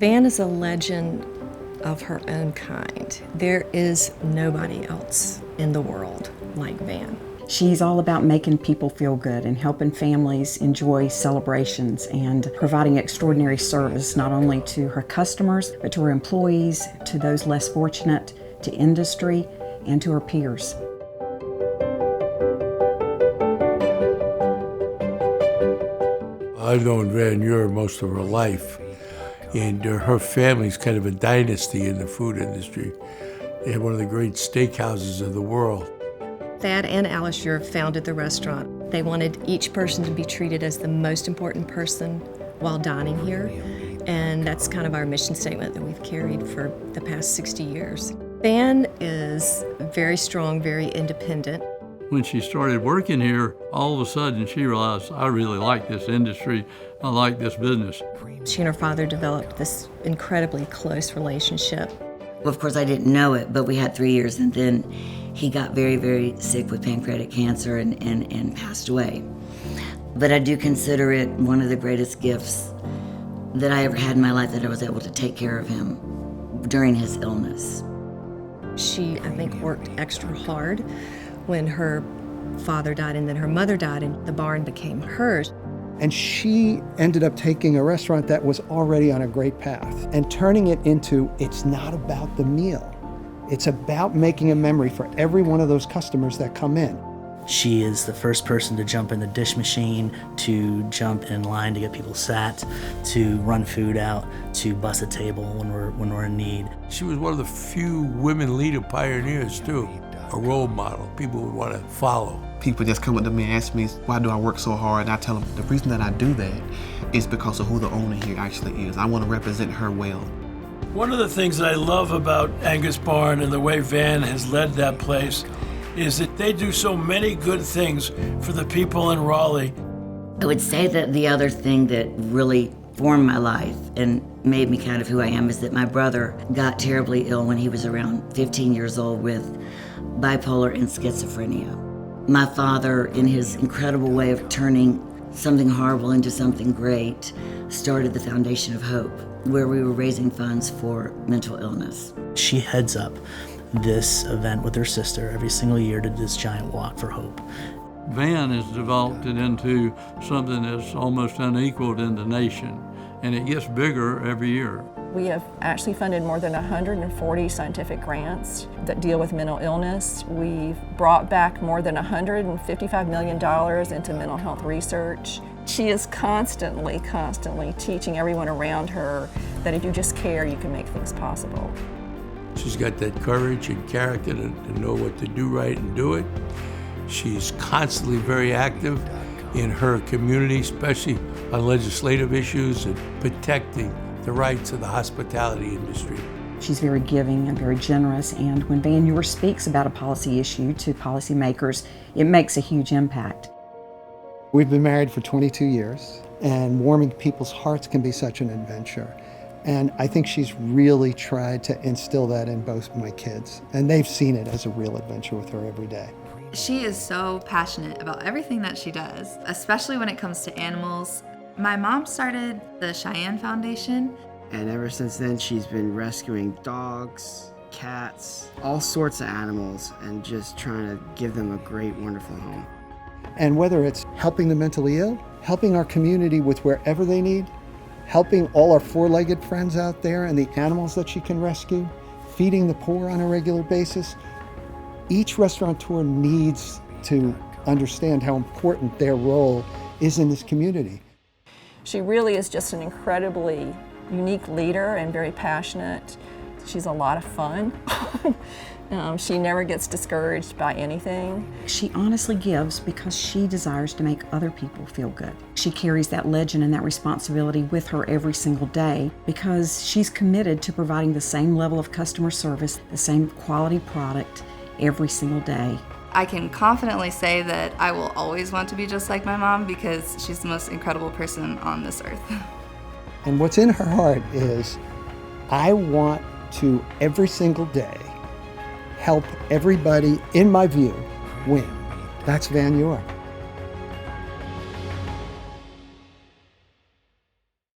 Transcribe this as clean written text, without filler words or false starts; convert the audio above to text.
Van is a legend of her own kind. There is nobody else in the world like Van. She's all about making people feel good and helping families enjoy celebrations and providing extraordinary service not only to her customers, but to her employees, to those less fortunate, to industry, and to her peers. I've known Van Eure most of her life, and her family's kind of a dynasty in the food industry. They had one of the great steakhouses of the world. Thad and Alice Eure founded the restaurant. They wanted each person to be treated as the most important person while dining here, and that's kind of our mission statement that we've carried for the past 60 years. Van is very strong, very independent. When she started working here, all of a sudden she realized, I really like this industry, I like this business. She and her father developed this incredibly close relationship. Well, of course, I didn't know it, but we had 3 years, and then he got very, very sick with pancreatic cancer and passed away. But I do consider it one of the greatest gifts that I ever had in my life, that I was able to take care of him during his illness. She, I think, worked extra hard when her father died and then her mother died, and the barn became hers. And she ended up taking a restaurant that was already on a great path and turning it into, it's not about the meal. It's about making a memory for every one of those customers that come in. She is the first person to jump in the dish machine, to jump in line to get people sat, to run food out, to bus a table when we're in need. She was one of the few women leader pioneers too, a role model people would want to follow. People just come up to me and ask me, why do I work so hard? And I tell them, the reason that I do that is because of who the owner here actually is. I want to represent her well. One of the things that I love about Angus Barn and the way Van has led that place is that they do so many good things for the people in Raleigh. I would say that the other thing that really formed my life and made me kind of who I am is that my brother got terribly ill when he was around 15 years old with bipolar and schizophrenia. My father, in his incredible way of turning something horrible into something great, started the Foundation of Hope, where we were raising funds for mental illness. She heads up this event with her sister every single year to this giant walk for hope. Van has developed it into something that's almost unequaled in the nation, and it gets bigger every year. We have actually funded more than 140 scientific grants that deal with mental illness. We've brought back more than $155 million into mental health research. She is constantly teaching everyone around her that if you just care, you can make things possible. She's got that courage and character to know what to do right and do it. She's constantly very active in her community, especially on legislative issues and protecting the rights of the hospitality industry. She's very giving and very generous, and when Van Eure speaks about a policy issue to policymakers, it makes a huge impact. We've been married for 22 years, and warming people's hearts can be such an adventure. And I think she's really tried to instill that in both my kids, and they've seen it as a real adventure with her every day. She is so passionate about everything that she does, especially when it comes to animals. My mom started the Cheyenne Foundation. And ever since then, she's been rescuing dogs, cats, all sorts of animals, and just trying to give them a great, wonderful home. And whether it's helping the mentally ill, helping our community with wherever they need, helping all our four-legged friends out there and the animals that she can rescue, feeding the poor on a regular basis, each restaurateur needs to understand how important their role is in this community. She really is just an incredibly unique leader and very passionate. She's a lot of fun. She never gets discouraged by anything. She honestly gives because she desires to make other people feel good. She carries that legend and that responsibility with her every single day because she's committed to providing the same level of customer service, the same quality product every single day. I can confidently say that I will always want to be just like my mom because she's the most incredible person on this earth. And what's in her heart is, I want to, every single day, help everybody, in my view, win. That's Van Eure.